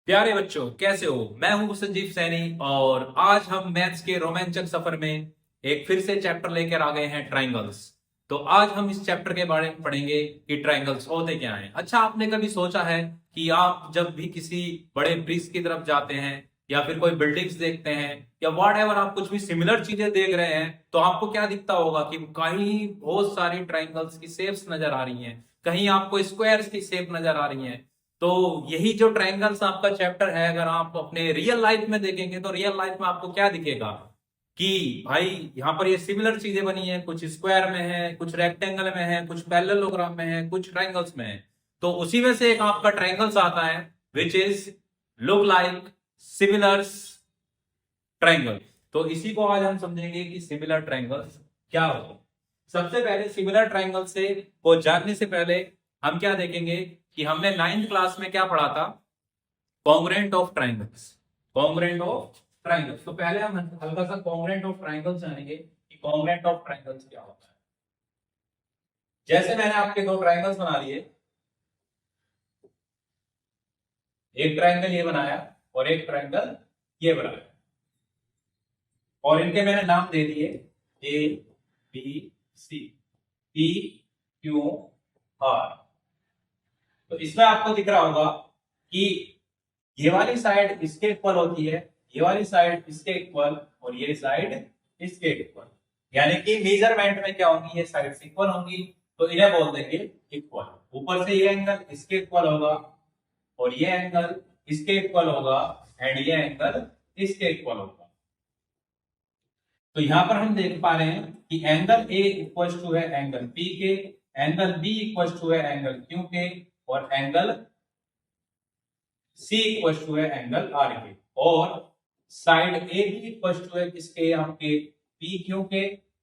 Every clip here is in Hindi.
प्यारे बच्चों, कैसे हो? मैं हूं संजीव सैनी और आज हम मैथ्स के रोमांचक सफर में एक फिर से चैप्टर लेकर आ गए हैं, ट्रायंगल्स। तो आज हम इस चैप्टर के बारे में पढ़ेंगे कि ट्रायंगल्स होते क्या हैं। अच्छा, आपने कभी सोचा है कि आप जब भी किसी बड़े ब्रिज की तरफ जाते हैं या फिर कोई बिल्डिंग्स देखते हैं या वॉट एवर, आप कुछ भी सिमिलर चीजें देख रहे हैं तो आपको क्या दिखता होगा कि कहीं बहुत सारी ट्रायंगल्स की शेप्स नजर आ रही हैं, कहीं आपको स्क्वायर्स की शेप नजर आ रही हैं। तो यही जो ट्रायंगल्स आपका चैप्टर है, अगर आप अपने रियल लाइफ में देखेंगे तो रियल लाइफ में आपको क्या दिखेगा कि भाई यहाँ पर ये सिमिलर चीजें बनी है, कुछ स्क्वायर में है, कुछ रेक्टेंगल में है, कुछ पैरेललोग्राम में है, कुछ ट्रायंगल्स में है। तो उसी में से एक आपका ट्रायंगल्स आता है which is look like similar triangle. तो इसी को आज हम समझेंगे कि सिमिलर ट्रायंगल्स क्या होते हैं। सबसे पहले सिमिलर ट्रायंगल से को जानने से पहले हम क्या देखेंगे कि हमने 9th क्लास में क्या पढ़ा था, congruent of triangles. Congruent of triangles, तो पहले हम हल्का सा कॉन्ग्रुएंट ऑफ ट्रायंगल्स जानेंगे कि कॉन्ग्रुएंट ऑफ ट्रायंगल्स क्या होता है। जैसे मैंने आपके दो ट्रायंगल्स बना लिए, एक ट्रायंगल ये बनाया और एक ट्रायंगल ये बनाया, और इनके मैंने नाम दे दिए A B C, P Q R. तो इसमें आपको दिख रहा होगा कि ये वाली साइड इसके इक्वल होती है, ये वाली साइड इसके इक्वल, और ये साइड इसके इक्वल। यानी कि मेजरमेंट में क्या होंगी, ये साइड्स इक्वल होंगी, तो इन्हें बोल देंगे इक्वल। ऊपर से ये एंगल इसके इक्वल होगा और ये एंगल इसके इक्वल होगा एंड ये एंगल इसके इक्वल होगा। तो यहां पर हम देख पा रहे हैं कि एंगल ए इक्वल टू है एंगल पी के, एंगल बी इक्वल टू है एंगल क्यू के, और एंगल सी इक्वल टू है एंगल आर के। और side A B equal to है किसके, आपके पी क्यू के,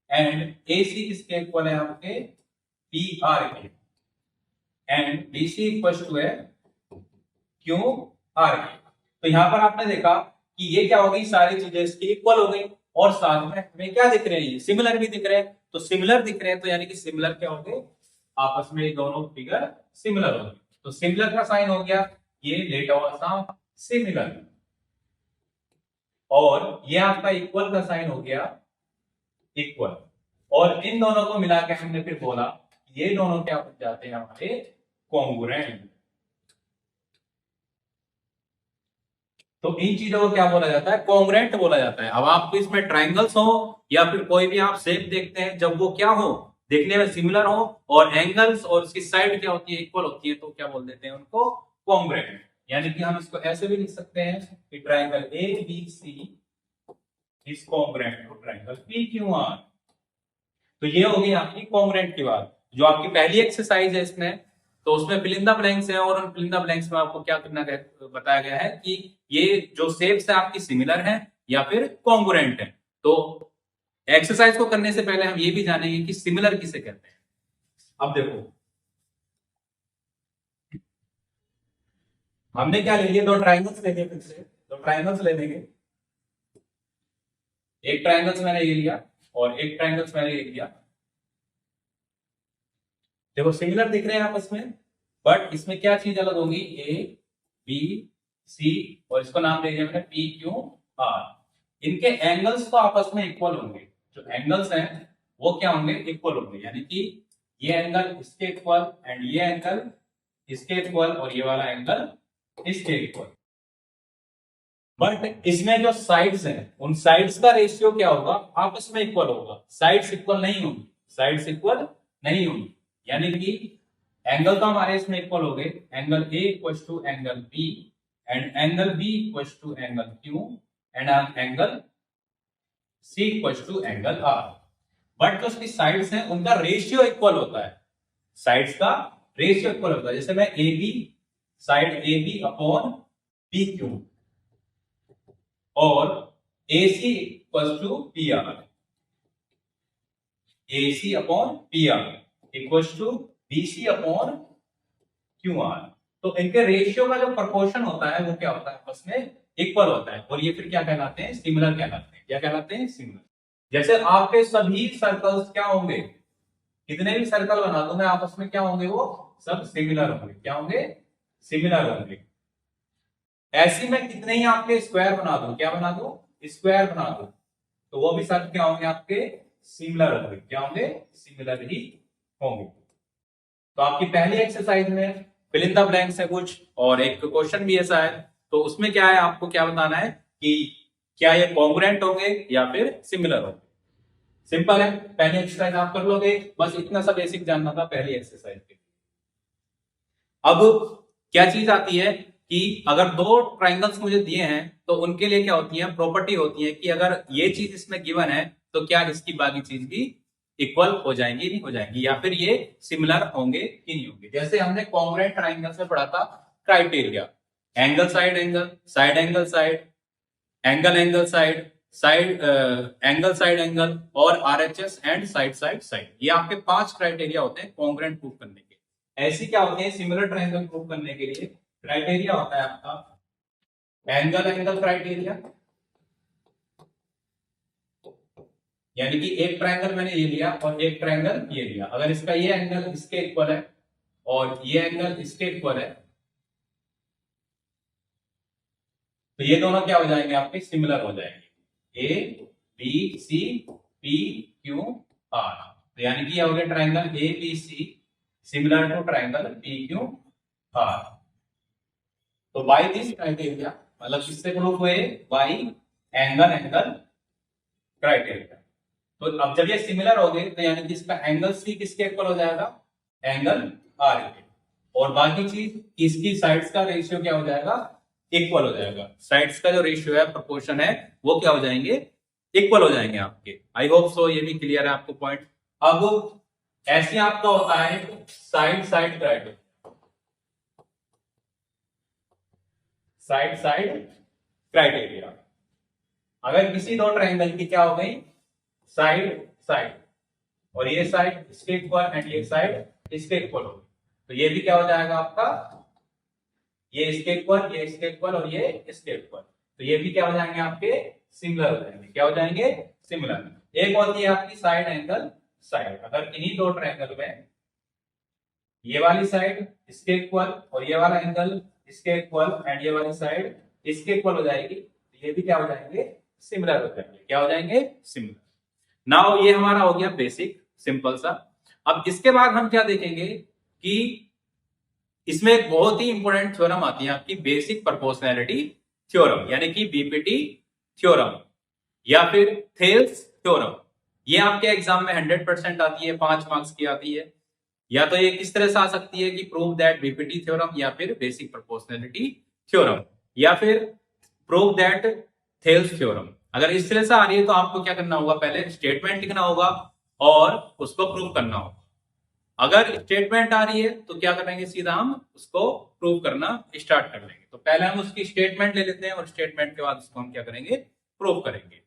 एंड ए सी किसके इक्वल है, आपके पी आर के, and B C equal to है क्यू आर के। तो यहां पर आपने देखा कि ये क्या हो गई, सारी चीजें इसकी इक्वल हो गई और साथ में हमें क्या दिख रहे हैं, सिमिलर भी दिख रहे हैं। तो सिमिलर दिख रहे हैं तो यानी कि सिमिलर क्या होंगे, आपस में दोनों फिगर सिमिलर होंगे। तो सिमिलर का साइन हो गया ये लेटर सिमिलर, और ये आपका इक्वल का साइन हो गया इक्वल। और इन दोनों को मिला के हमने फिर बोला ये दोनों क्या बन जाते हैं, हमारे कॉन्ग्रुएंट। तो इन चीजों को क्या बोला जाता है, कॉन्ग्रुएंट बोला जाता है। अब आपको इसमें ट्रायंगल्स हो या फिर कोई भी आप शेप देखते हैं, जब वो क्या हो, देखने में सिमिलर हो और एंगल्स और उसकी साइड क्या होती है, इक्वल होती है, तो क्या बोल देते हैं उनको, कॉन्ग्रुएंट। यानी कि हम इसको ऐसे भी लिख सकते हैं कि triangle A B C is congruent to triangle P Q R. तो ये होगी आपकी कॉन्ग्रुएंट की बात। जो आपकी पहली एक्सरसाइज है इसमें, तो उसमें फिल इन द ब्लैंक्स है, और उन फिल इन द ब्लैंक्स में आपको क्या करना बताया गया है कि ये जो शेप्स है आपकी सिमिलर है या फिर कॉन्ग्रुएंट है। तो एक्सरसाइज को करने से पहले हम ये भी जानेंगे कि सिमिलर किसे कहते हैं। अब देखो, हमने क्या ले लिया, दो ट्रायंगल्स ले लिए, फिर से दो ट्रायंगल्स ले लेंगे। एक ट्रायंगल्स मैंने ये लिया और एक ट्रायंगल्स मैंने ये लिया। देखो सिमिलर दिख रहे हैं आपस में, बट इसमें क्या चीज अलग होगी, ए बी सी, और इसको नाम दे दिया मैंने पी क्यू आर। इनके एंगल्स तो आपस में इक्वल होंगे, जो एंगल्स हैं वो क्या होंगे, इक्वल होंगे। यानी कि ये एंगल इसके इक्वल एंड ये एंगल इसके इक्वल और ये वाला एंगल इसके इक्वल। बट इसमें जो साइड्स हैं उन साइड्स का रेशियो क्या होगा, आपस में इक्वल होगा। साइड्स इक्वल नहीं होंगी, साइड्स इक्वल नहीं होंगी। यानी कि एंगल तो हमारे इसमें इक्वल हो गए, angle A equal to angle B and angle B equal to angle Q and angle C equal to angle R. But जो उसकी साइड्स हैं उनका रेशियो इक्वल होता है, साइड्स का रेशियो इक्वल होता है। जैसे मैं A B, side A B upon B Q, और A C equal to P R, A C upon P R equal to B C upon Q R. तो इनके रेशियो का जो प्रोपोर्शन होता है वो क्या होता है, आपस में इक्वल होता है, और ये फिर क्या कहलाते हैं, सिमिलर कहलाते हैं। क्या कहलाते हैं, सिमिलर। जैसे आपके सभी सर्कल्स क्या होंगे, कितने भी सर्कल बना दो मैं आपस में, क्या होंगे, वो सब सिमिलर होंगे। क्या होंगे, सिमिलर होंगे। ऐसी मैं कितने ही आपके स्क्वायर बना दूं, क्या बना दूं, स्क्वायर बना दूं, तो वो भी सब क्या होंगे आपके, सिमिलर होंगे। क्या होंगे, सिमिलर ही होंगे। तो आपकी पहली एक्सरसाइज में फिल इन द ब्लैंक्स है कुछ, और एक क्वेश्चन भी ऐसा है, तो उसमें क्या है, आपको क्या बताना है कि क्या ये कॉन्ग्रुएंट होंगे या फिर सिमिलर होंगे। सिंपल है, पहली एक्सरसाइज आप कर लोगे, बस इतना सा बेसिक जानना था पहली एक्सरसाइज के। अब क्या चीज आती है कि अगर दो ट्राइंगल्स मुझे दिए हैं तो उनके लिए क्या होती है, प्रॉपर्टी होती है कि अगर ये चीज इसमें गिवन है तो क्या इसकी बाकी चीज भी इक्वल हो जाएंगी, नहीं हो जाएंगी, या फिर ये सिमिलर होंगे कि नहीं होंगे। जैसे हमने कॉन्ग्रुएंट ट्राइंगल्स में पढ़ा था criteria, angle side angle, side angle side, angle angle side, side angle side angle, और RHS and side side side. ये आपके 5 क्राइटेरिया होते हैं कॉन्ग्रुएंट प्रूफ करने के। ऐसी क्या होते हैं, सिमिलर ट्राइंगल प्रूफ करने के लिए क्राइटेरिया होता है आपका एंगल एंगल क्राइटेरिया, यानी कि एक ट्रायंगल मैंने ये लिया और एक ट्रायंगल ये लिया, अगर इसका ये एंगल इसके इक्वल है और ये एंगल इसके इक्वल है तो ये दोनों क्या हो जाएंगे आपके, सिमिलर हो जाएंगे। A B C P Q R, तो यानी कि ये हो गया triangle A B C similar to triangle P Q R. तो बाय दिस क्राइटेरिया, मतलब किससे प्रूफ हुए, बाय एंगल एंगल क्राइटेरिया। तो अब जब ये सिमिलर हो गए तो यानी कि इसका एंगल सी किसके इक्वल हो जाएगा, एंगल आर के, और बाकी चीज इसकी साइड्स का रेशियो क्या हो जाएगा, इक्वल हो जाएगा। साइड्स का जो रेशियो है, प्रोपोर्शन है, वो क्या हो जाएंगे, इक्वल हो जाएंगे आपके। आई होप सो ये भी क्लियर है आपको पॉइंट। अब ऐसे आपका होता है side side criteria, side side criteria. अगर किसी दो ट्रायंगल की क्या हो गई, साइड साइड, और ये साइड इसके इक्वल एंड ये साइड इसके इक्वल हो गई, तो ये भी क्या हो जाएगा आपका, ये इसके इक्वल, ये इसके इक्वल और ये इसके इक्वल, तो ये भी क्या हो जाएंगे आपके, सिमिलर हो जाएंगे। क्या हो जाएंगे, सिमिलर। एक होती है आपकी साइड एंगल साइड, अगर इन्हीं दो ट्रायंगल में ये वाली साइड इसके इक्वल और ये वाला एंगल इसके इक्वल एंड ये वाली साइड इसके इक्वल हो जाएगी, तो ये भी क्या हो जाएंगे, सिमिलर हो जाएंगे। क्या हो जाएंगे, सिमिलर। नाउ ये हमारा हो गया बेसिक सिंपल सा। अब इसके बाद हम क्या देखेंगे कि इसमें एक बहुत ही इंपॉर्टेंट थ्योरम आती है आपकी, बेसिक प्रोपोर्शनैलिटी थ्योरम, यानी कि बीपीटी थ्योरम या फिर थेल्स थ्योरम। ये आपके एग्जाम में 100% आती है, 5 मार्क्स की आती है। या तो ये किस तरह से आ सकती है कि प्रूव दैट बीपीटी थ्योरम, या फिर बेसिक प्रोपोर्शनैलिटी थ्योरम, या फिर प्रूव दैट थेल्स थ्योरम। अगर इस तरह से आ रही है तो आपको क्या करना होगा, पहले स्टेटमेंट लिखना होगा और उसको प्रूव करना होगा। अगर स्टेटमेंट आ रही है तो क्या करेंगे, सीधा हम उसको प्रूव करना स्टार्ट कर लेंगे। तो पहले हम उसकी स्टेटमेंट ले लेते हैं और स्टेटमेंट के बाद उसको हम क्या करेंगे, प्रूव करेंगे।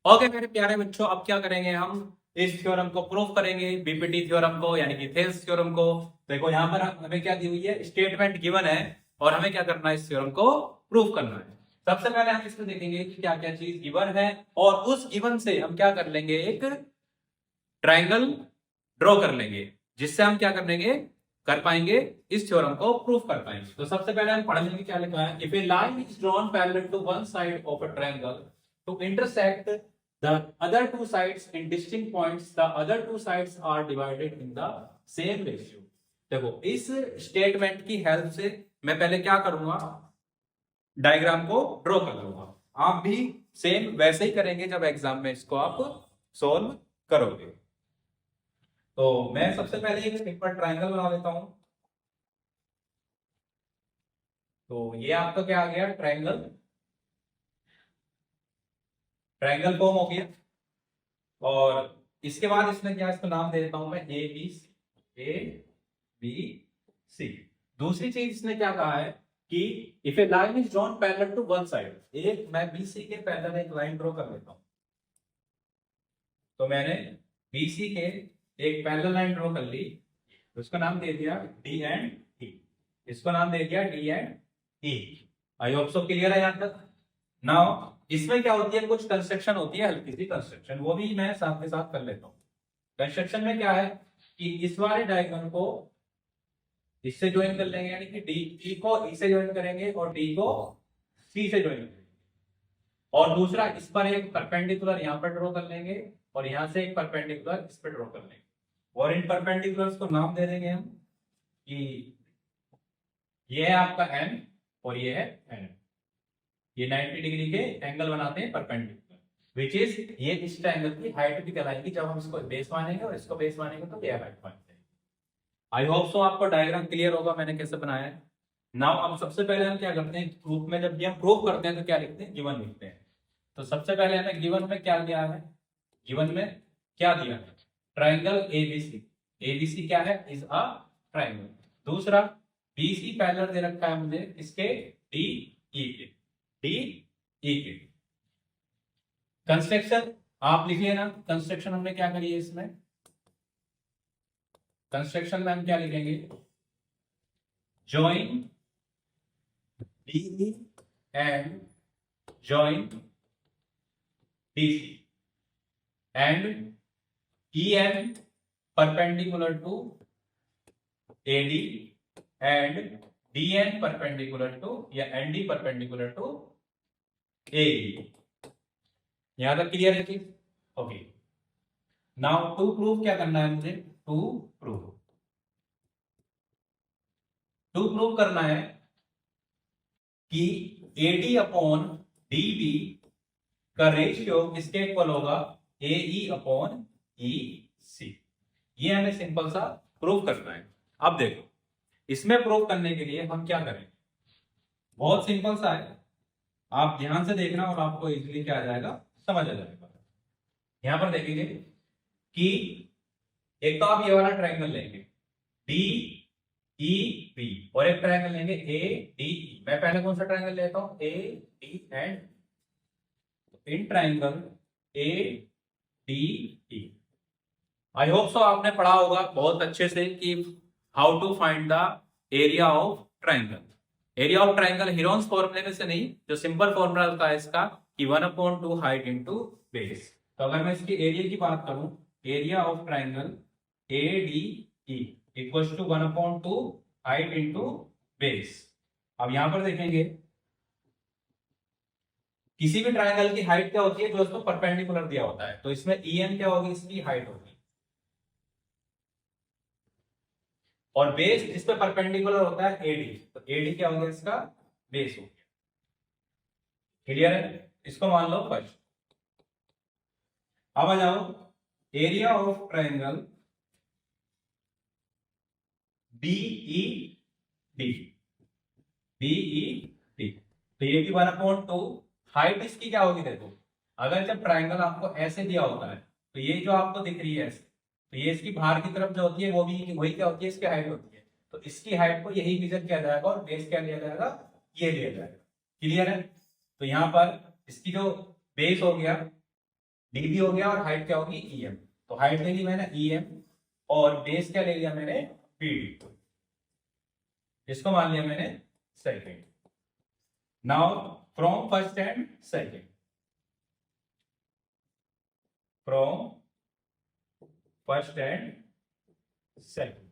ओके मेरे प्यारे बच्चों, अब क्या करेंगे, हम इस थ्योरम को प्रूव करेंगे, बीपीटी थ्योरम को, यानी कि थेल्स थ्योरम को। देखो यहाँ पर हमें क्या दी हुई है, स्टेटमेंट गिवन है और हमें क्या करना है, इस थ्योरम को प्रूव करना है। सबसे पहले हम इसमें देखेंगे कि क्या क्या चीज गिवन है, और उस गिवन से हम क्या कर लेंगे, एक ट्रायंगल ड्रॉ कर लेंगे, जिससे हम क्या कर लेंगे, कर पाएंगे, इस थ्योरम को प्रूव कर पाएंगे। तो सबसे पहले हम पढ़ लेंगे क्या लिखा है, if a line is drawn parallel to one side of a triangle to intersect the other two sides in distinct points, the other two sides are divided in the same ratio। देखो इस स्टेटमेंट की हेल्प से मैं पहले क्या करूंगा, डायग्राम को ड्रॉ कर लूंगा। आप भी सेम वैसे ही करेंगे जब एग्जाम में इसको आप सोल्व करोगे। तो मैं सबसे पहले एक सिंपल ट्रायंगल बना लेता हूं। तो ये आपका क्या आ गया, ट्रायंगल, ट्रायंगल फॉर्म हो गया। और इसके बाद इसमें क्या, इसको नाम दे देता हूं मैं A B C, A B सी। दूसरी चीज इसने क्या कहा है कि if a line is drawn parallel to one side, एक मैं बीसी के पैरेलल एक लाइन ड्रॉ कर लेता हूं। तो मैंने बीसी के एक पैरेलल लाइन ड्रॉ कर ली, उसका नाम दे दिया डी एंड ई, इसको नाम दे दिया D and E. I hope so clear है यहां तक। नाउ इसमें क्या होती है, कुछ कंस्ट्रक्शन होती है, हल्की सी कंस्ट्रक्शन, वो भी मैं साथ के साथ कर लेता हूं। कंस्ट्रक्शन में क्या है कि इस वाले डायग्राम को इससे ज्वाइन कर लेंगे, यानी कि डी ई को ई से ज्वाइन करेंगे और डी को सी से ज्वाइन करेंगे। और दूसरा इस पर एक परपेंडिकुलर यहाँ पर ड्रॉ कर लेंगे और यहाँ से एक परपेंडिकुलर इस पर ड्रॉ कर लेंगे और इन परपेंडिकुलर्स को नाम दे देंगे हम कि ये है आपका एन और ये है एन। ये 90 डिग्री के एंगल बनाते हैं परपेंडिकुलर, विच इज ये इस ट्रायंगल की हाइट भी कहलाएगी। जब हम इसको बेस मानेंगे और इसको बेस मानेंगे तो ये हाइट मानेंगे। आई होप सो आपको डायग्राम क्लियर होगा मैंने कैसे बनाया है। नाउ अब सबसे पहले हम क्या करते हैं, प्रूफ में जब भी हम प्रूफ करते हैं तो क्या लिखते हैं, गिवन लिखते हैं। तो सबसे पहले हमें गिवन में क्या दिया है, गिवन में क्या दिया है, ट्रायंगल एबीसी। एबीसी क्या है, इज अ ट्रायंगल। दूसरा बीसी पैरेलल दे रखा है मुझे इसके डी ई के, डी ई के। कंस्ट्रक्शन आप लिखिए ना, कंस्ट्रक्शन हमने क्या करी है इसमें, कंस्ट्रक्शन में हम क्या लिखेंगे, join DE and join DC and EM perpendicular to AD and DN perpendicular to या ND perpendicular to AE। यहां तक क्लियर है चीज? ओके, नाउ टू प्रूव क्या करना है मुझे, टू प्रूव करना है कि AD अपॉन DB का रेशियो किसके इक्वल होगा, AE अपॉन EC। ये हमें सिंपल सा प्रूव करना है। अब देखो इसमें प्रूव करने के लिए हम क्या करें, बहुत सिंपल सा है, आप ध्यान से देखना और आपको इजीली क्या आ जाएगा, समझ आ जाएगा। यहां पर देखेंगे कि एक तो आप ये वाला ट्रायंगल लेंगे DEB और एक ट्रायंगल लेंगे ADE। मैं पहले कौन सा ट्रायंगल लेता हूं, AD and in triangle ADE। I hope so आपने पढ़ा होगा बहुत अच्छे से कि how to find the area of triangle. Area of triangle Heron's फॉर्मूले में से नहीं, जो सिंपल फॉर्मूला होता है इसका कि 1/2 हाइट इंटू बेस। तो अगर मैं इसकी एरिया की बात करूं, area of triangle ADE equals to 1/2 height into base. अब यहां पर देखेंगे किसी भी ट्रायंगल की हाइट क्या होती है, जो उसको परपेंडिकुलर दिया होता है। तो इसमें EM क्या होगी, इसकी हाइट होगी, और बेस जिस पे परपेंडिकुलर होता है AD, तो AD क्या हो गया, इसका बेस हो गया। क्लियर है, इसको मान लो फर्स्ट। अब आ जाओ एरिया ऑफ ट्रायंगल BED, तो ये भी 1/2 हाइट इसकी क्या होगी, देखो अगर जब ट्रायंगल आपको ऐसे दिया होता है तो ये जो आपको दिख रही है ऐसे, तो ये इसकी बाहर की तरफ जो होती है वो भी वही क्या होती है, इसकी हाइट होती है। तो इसकी हाइट को यही मेजर किया जाएगा और बेस क्या लिया जाएगा, ये लिया जाएगा। क्लियर है, तो यहाँ पर इसकी जो बेस हो गया DB हो गया और हाइट क्या होगी EM। तो हाइट ले ली मैंने EM और बेस क्या ले लिया मैंने BD, इसको मान लिया मैंने second. Now from first and second, from first and second,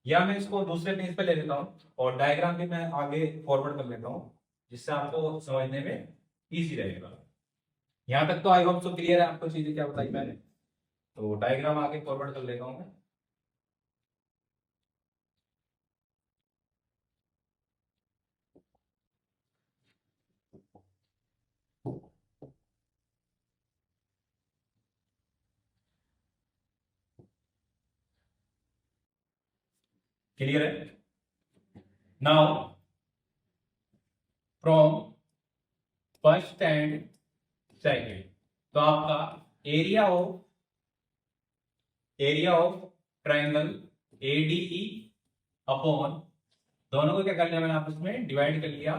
या मैं इसको दूसरे पेज पे ले लेता हूं और डायग्राम भी मैं आगे फॉरवर्ड कर लेता हूं जिससे आपको समझने में इजी रहेगा। यहां तक तो आई होप सो क्लियर है आपको चीजें क्या बताई मैंने। तो डायग्राम आगे फॉरवर्ड कर लेता हूं मैं। क्लियर है, now from first and second, तो आपका area of triangle ADE upon दोनों को क्या कर लिया मैंने आपस में डिवाइड कर लिया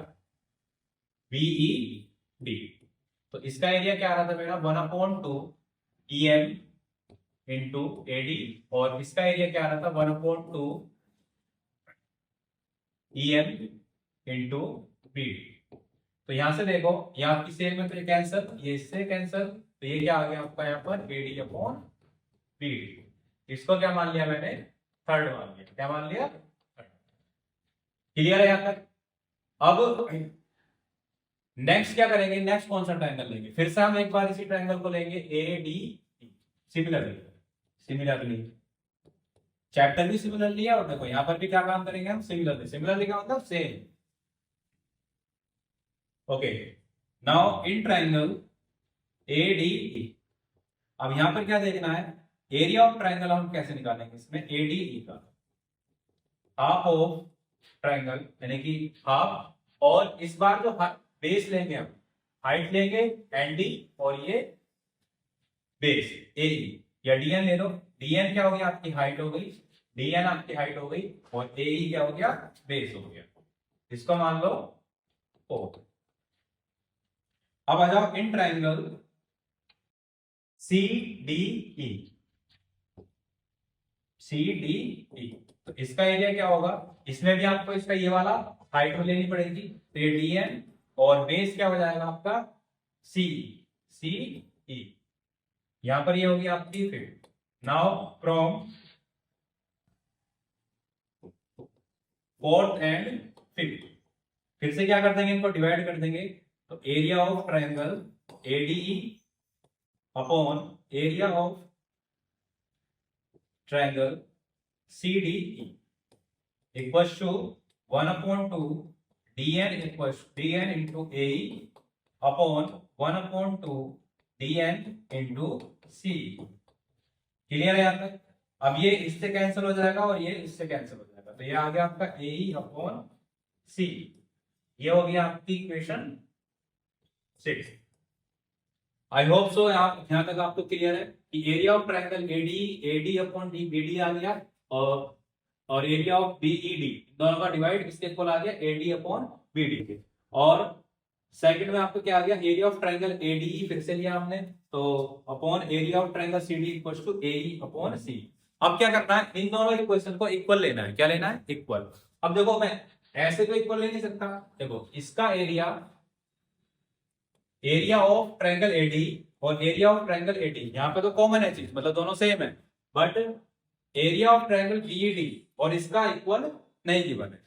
BED। तो इसका एरिया क्या आ रहा था मेरा, 1/2 EM इंटू AD और इसका एरिया क्या आ रहा था, 1/2 EM इंटू BD। तो यहां से देखो ये आपकी सेम में तो ये कैंसर, ये इससे कैंसर, तो ये क्या आ गया आपका यहाँ पर AD अपॉन BD। इसको क्या मान लिया मैंने, थर्ड मान लिया। क्या मान लिया, क्लियर है यहां तक। अब नेक्स्ट क्या करेंगे, नेक्स्ट कौन सा ट्रायंगल लेंगे, फिर से हम एक बार इसी ट्रायंगल को लेंगे A D. Similarly similarly chapter भी सिमिलरली है, और देखो यहाँ पर भी क्या काम करेंगे हम, सिमिलरली। सिमिलरली का मतलब same. Okay, now in triangle A D E, अब यहां पर क्या देखना है, एरिया ऑफ ट्रायंगल हम कैसे निकालेंगे इसमें, ए डी ई का हाफ ऑफ ट्रायंगल यानी कि हाफ, और इस बार जो बेस लेंगे हम, हाइट लेंगे एन डी, और ये बेस ए ई, या डीएन ले लो। डीएन क्या हो गया, आपकी हाइट हो गई, डीएन आपकी हाइट हो गई, और ए ई क्या हो गया, बेस हो गया। इसको मान लो ओ। अब आ जाओ in triangle C D E, C D E, तो इसका एरिया क्या होगा, इसमें भी आपको इसका ये वाला हाइट लेनी पड़ेगी, तो ये डीएन, और बेस क्या हो जाएगा आपका सी, सी ई, यहां पर ये होगी आपकी fifth. Now from fourth and fifth, फिर से क्या कर देंगे, इनको डिवाइड कर देंगे, तो area of triangle ADE upon area of triangle CDE equals to 1/2 DN equals DN into AE upon 1/2 DN into C। Clear है यहाँ तक? अब ये इससे कैंसिल हो जाएगा और ये इससे कैंसिल हो जाएगा, तो ये आ गया आपका AE अपॉन C। ये हो गया आपकी इक्वेशन 6। आई होप सो यहाँ तक आपको क्लियर है कि area of triangle AD upon D BD आ गया, और एरिया ऑफ BED दोनों का डिवाइड इसके इक्वल आ गया AD अपॉन BD के। और सेकंड में आपको क्या आ गया, एरिया ऑफ ट्रायंगल ADE फिर से लिया हमने, तो upon area of triangle CD equals to AE upon C। अब क्या करना है, इन दोनों इक्वेशन को इक्वल लेना है। क्या लेना है, इक्वल। अब देखो मैं ऐसे तो इक्वल ले नहीं सकता, देखो इसका एरिया ऑफ ट्रायंगल AD और एरिया ऑफ ट्रायंगल AD यहाँ पे तो कॉमन है चीज, मतलब दोनों सेम है, but area of triangle BED और इसका इक्वल नहीं गिवन है।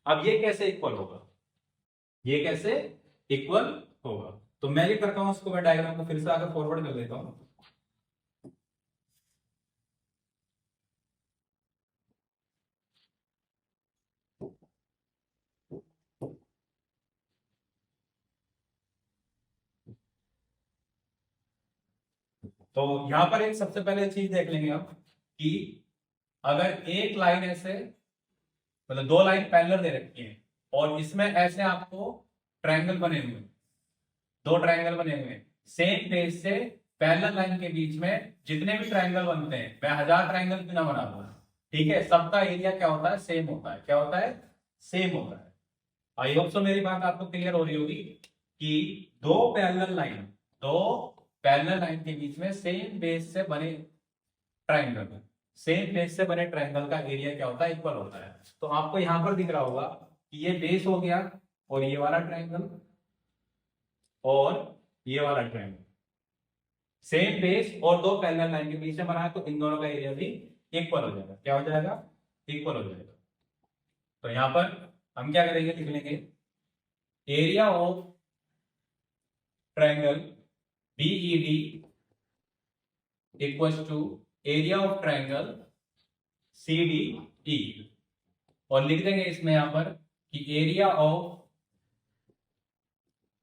अब ये कैसे इक्वल होगा, ये कैसे इक्वल होगा, तो मैं ये करता हूं, उसको मैं डायग्राम को फिर से आगे फॉरवर्ड कर देता हूं। तो यहां पर एक सबसे पहले चीज देख लेंगे आप कि अगर एक लाइन ऐसे, मतलब दो लाइन पैरेलल दे रखी है और इसमें ऐसे आपको ट्रायंगल बने हुए, दो ट्रायंगल बने हुए हैं सेम बेस से, पैरेलल लाइन के बीच में जितने भी ट्रायंगल बनते हैं, मैं 1000 ट्रायंगल क्यों ना बना दूं, ठीक है, सबका एरिया क्या होता है, सेम होता है। क्या होता है, सेम होता है। आई होप सो मेरी बात आपको क्लियर हो रही होगी कि दो पैरेलल लाइन के बीच में सेम बेस से बने ट्रायंगल, सेम बेस से बने ट्रायंगल का एरिया क्या होता है, इक्वल होता है। तो आपको यहां पर दिख रहा होगा कि ये बेस हो गया, और ये वाला ट्रायंगल, और ये वाला ट्रायंगल सेम बेस और दो पैरेलल लाइन के बीच में बना है, तो इन दोनों का एरिया भी इक्वल हो जाएगा। क्या हो जाएगा, इक्वल हो जाएगा। तो यहां पर हम क्या करेंगे, लिख लेंगे area of triangle BED equals to area of triangle CDE, और लिख देंगे इसमें यहां पर कि area of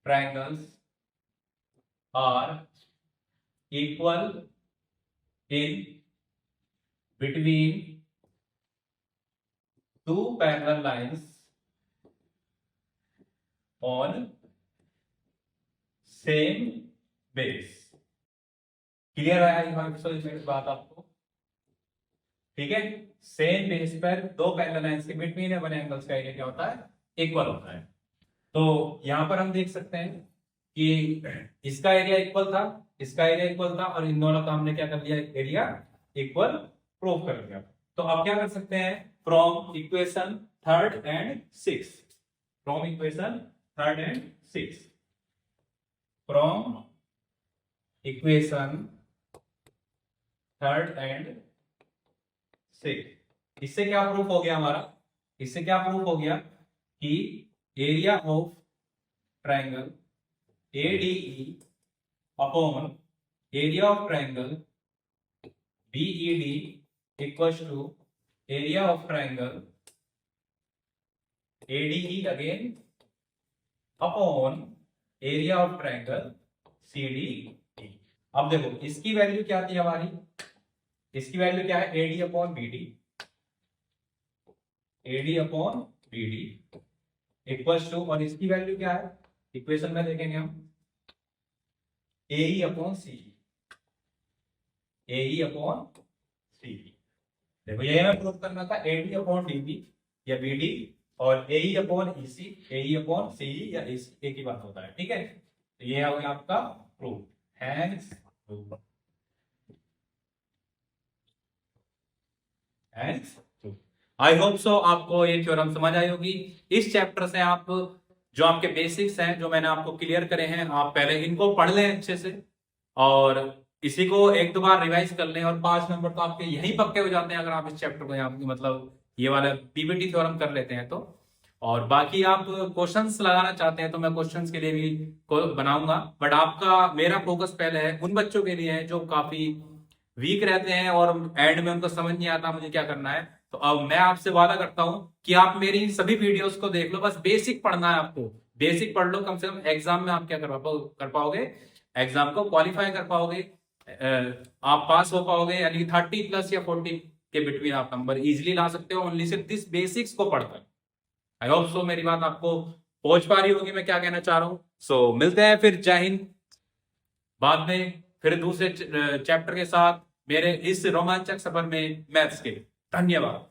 triangles are equal in between two parallel lines on same base. Clear है बात आपको, ठीक है? सेम बेस पर दो पैरेलल लाइंस के बिटवीन है बने एंगल्स का एरिया क्या होता है, इक्वल होता है। तो यहां पर हम देख सकते हैं कि इसका एरिया इक्वल था, इसका एरिया इक्वल था, और इन दोनों का हमने क्या कर लिया, एरिया इक्वल प्रूव कर दिया। तो अब क्या कर सकते हैं, from equation third and six, from equation third and six, from equation third and six, इससे क्या प्रूफ हो गया हमारा, इससे क्या प्रूफ हो गया कि area of triangle ADE upon area of triangle BED equals to area of triangle ADE again upon area of triangle CDE। अब देखो इसकी वैल्यू क्या थी हमारी, इसकी वैल्यू क्या है AD upon BD, AD upon BD equals to, और इसकी वैल्यू क्या है इक्वेशन में देखेंगे हम AE upon CE, AE upon CE। देखो ये हमें प्रूव करना था AD अपॉन DB या BD और AE upon EC, AE upon CE या AC एक ही बात होता है, ठीक है। तो ये हो गया आपका proof, hence proof, hence proof. I hope so आपको ये थ्योरम समझ आई होगी। इस चैप्टर से आप जो आपके बेसिक्स हैं जो मैंने आपको क्लियर करे हैं, आप पहले इनको पढ़ लें अच्छे से और इसी को एक दो बार रिवाइज कर लें और 5 नंबर तो आपके यही पक्के हो जाते हैं अगर आप इस चैप्टर को यहाँ मतलब ये वाला पीपीटी थ्योरम कर लेते हैं तो। और बाकी आप क्वेश्चंस लगाना चाहते हैं तो मैं क्वेश्चंस के लिए भी बनाऊंगा, बट आपका मेरा फोकस पहले है उन बच्चों के लिए है जो काफी वीक रहते हैं और एंड में उनको समझ नहीं आता मुझे क्या करना है। तो अब मैं आपसे वादा करता हूं कि आप मेरी सभी वीडियोस को देख लो, बस बेसिक पढ़ना है आपको, बेसिक पढ़ लो, कम से कम एग्जाम में आप क्या कर पाओगे, एग्जाम को क्वालिफाई कर पाओगे, आप पास हो पाओगे, यानी 30+ या 40 के बिटवीन आप नंबर इजिली ला सकते हो ओनली सिर्फ दिस बेसिक्स को पढ़कर। आई होप सो मेरी बात आपको पहुंच पा रही होगी मैं क्या कहना चाह रहा हूं। सो मिलते हैं फिर, जय हिंद, बाद में फिर दूसरे चैप्टर के साथ मेरे इस रोमांचक सफर में मैथ्स के। धन्यवाद।